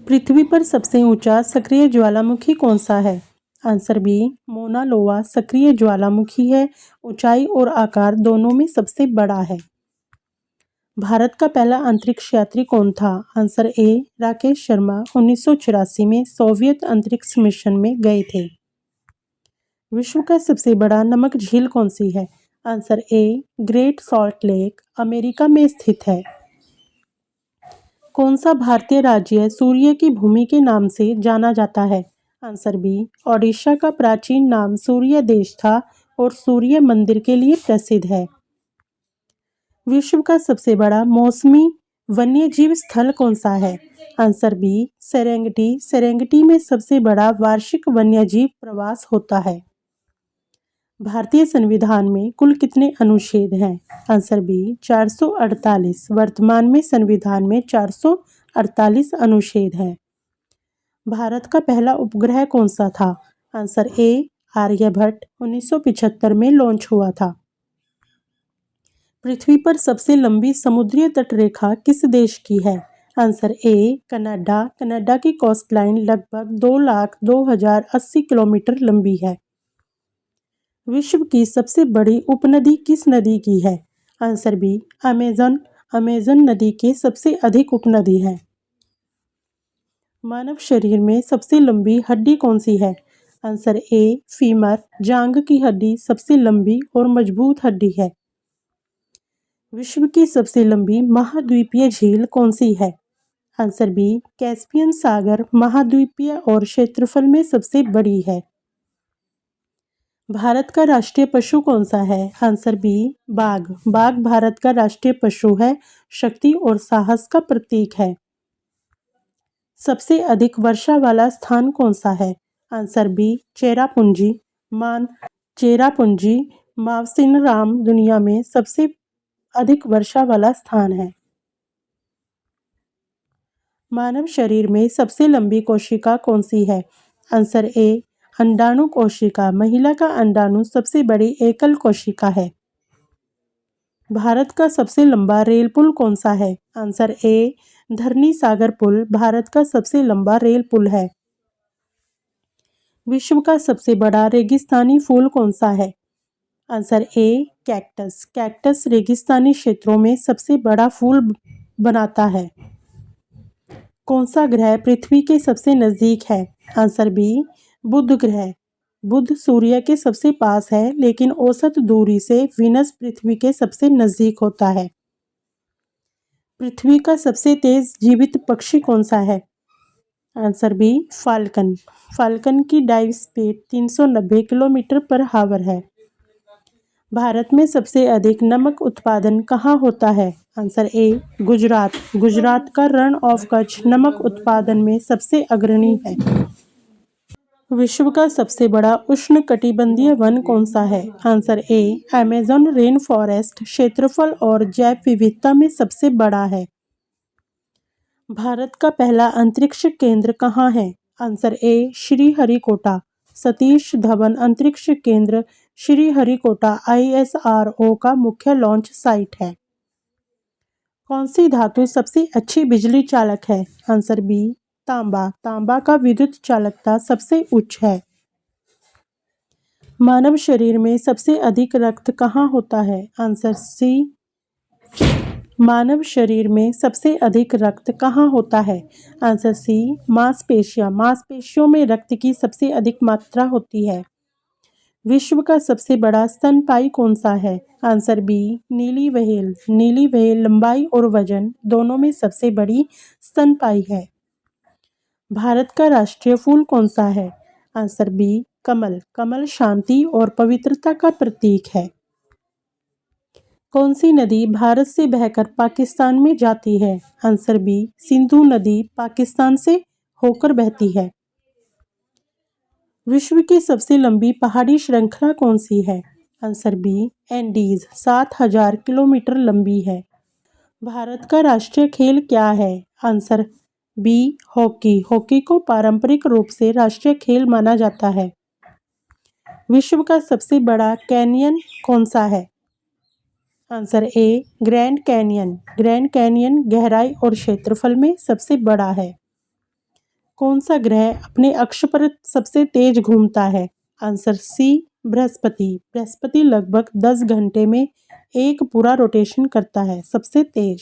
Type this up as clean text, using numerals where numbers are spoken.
पृथ्वी पर सबसे ऊंचा सक्रिय ज्वालामुखी कौन सा है? आंसर बी मोना लोआ सक्रिय ज्वालामुखी है। ऊंचाई और आकार दोनों में सबसे बड़ा है। भारत का पहला अंतरिक्ष यात्री कौन था? आंसर ए राकेश शर्मा 1984 में सोवियत अंतरिक्ष मिशन में गए थे। विश्व का सबसे बड़ा नमक झील कौन सी है? Answer a great salt lake America में स्थित है। कौन सा भारतीय राज्य सूर्य की भूमि के नाम से जाना जाता है? आंसर बी ओडिशा का प्राचीन नाम सूर्य देश था और सूर्य मंदिर के लिए प्रसिद्ध है। विश्व का सबसे बड़ा मौसमी वन्यजीव स्थल कौन सा है? Answer B Serengeti. सेरेंगेटी में सबसे बड़ा वार्षिक वन्यजीव प्रवास होता है। भारतीय संविधान में कुल कितने अनुच्छेद हैं? Answer B 448। वर्तमान में संविधान में 448 अनुच्छेद हैं। भारत का पहला उपग्रह कौन सा था? आंसर ए आर्यभट्ट 1975 में लॉन्च हुआ था। पृथ्वी पर सबसे लंबी समुद्री तटरेखा किस देश की है? आंसर ए कनाडा। कनाडा की कोस्टलाइन लगभग 2,02,080 किलोमीटर लंबी है। विश्व की सबसे बड़ी उपनदी किस नदी की है? Answer B Amazon. अमेजन नदी के सबसे अधिक उपनदी हैं। मानव शरीर में सबसे लंबी हड्डी कौन सी है? आंसर ए फीमर। जांघ की हड्डी सबसे लंबी और मजबूत हड्डी है। विश्व की सबसे लंबी महाद्वीपीय झील कौन सी है? आंसर बी कैस्पियन सागर महाद्वीपीय और क्षेत्रफल में सबसे बड़ी है। भारत का राष्ट्रीय पशु कौन सा है? आंसर बी बाघ। बाघ भारत का राष्ट्रीय पशु है। शक्ति और साहस का प्रतीक है। सबसे अधिक वर्षा वाला स्थान कौन सा है? Answer B Cherrapunji. चेरापूंजी मावसिनराम दुनिया में सबसे अधिक वर्षा वाला स्थान है। मानव शरीर में सबसे लंबी कोशिका कौन सी है? आंसर ए अंडाणु कोशिका। महिला का अंडाणु सबसे बड़ी एकल कोशिका है। भारत का सबसे लंबा रेल पुल कौन सा है? आंसर ए धरनी सागर पुल भारत का सबसे लंबा रेल पुल है। विश्व का सबसे बड़ा रेगिस्तानी फूल कौन सा है? आंसर ए कैक्टस। कैक्टस रेगिस्तानी क्षेत्रों में सबसे बड़ा फूल बनाता है। कौन सा ग्रह पृथ्वी के सबसे नजदीक है? आंसर बी बुध ग्रह। बुध सूर्य के सबसे पास है, लेकिन औसत दूरी से वीनस पृथ्वी के सबसे नजदीक होता है। पृथ्वी का सबसे तेज जीवित पक्षी कौन सा है? Answer B falcon. फाल्कन की डाइव स्पीड 390 किलोमीटर पर हावर है। भारत में सबसे अधिक नमक उत्पादन कहाँ होता है? आंसर ए गुजरात। गुजरात का रण ऑफ कच्छ नमक उत्पादन में सबसे अग्रणी है। विश्व का सबसे बड़ा उष्णकटिबंधीय वन कौन सा है? आंसर ए अमेज़न रेन फॉरेस्ट क्षेत्रफल और जैव विविधता में सबसे बड़ा है। भारत का पहला अंतरिक्ष केंद्र कहाँ है? Answer A Sriharikota. सतीश धवन अंतरिक्ष केंद्र श्रीहरिकोटा ISRO का मुख्य लॉन्च साइट है। कौन सी धातु सबसे अच्छी बिजली चालक है? आंसर बी तांबा। तांबा का विद्युत चालकता सबसे उच्च है। मानव शरीर में सबसे अधिक रक्त कहाँ होता है? Answer C. मानव शरीर में सबसे अधिक रक्त कहाँ होता है? आंसर सी मांसपेशियां। मांसपेशियों में रक्त की सबसे अधिक मात्रा होती है। विश्व का सबसे बड़ा स्तनपायी कौन सा है? आंसर बी नीली व्हेल। नीली व्हेल लंबाई और वजन दोनों में सबसे बड़ी स्तनपायी है। भारत का राष्ट्रीय फूल कौन सा है? आंसर बी कमल। कमल शांति और पवित्रता का प्रतीक है। कौन सी नदी भारत से बहकर पाकिस्तान में जाती है? आंसर बी सिंधु नदी पाकिस्तान से होकर बहती है। विश्व की सबसे लंबी पहाड़ी श्रृंखला कौन सी है? आंसर बी एंडीज 7,000 किलोमीटर लंबी है। भारत का राष्ट्रीय खेल क्या है? Answer B hockey. हॉकी को पारंपरिक रूप से राष्ट्रीय खेल माना जाता है। विश्व का सबसे बड़ा कैनियन कौन सा है? आंसर ए ग्रैंड कैनियन। ग्रैंड कैनियन गहराई और क्षेत्रफल में सबसे बड़ा है। कौन सा ग्रह अपने अक्ष पर सबसे तेज घूमता है? Answer C Brihaspati. बृहस्पति लगभग 10 घंटे में एक पूरा रोटेशन करता है, सबसे तेज।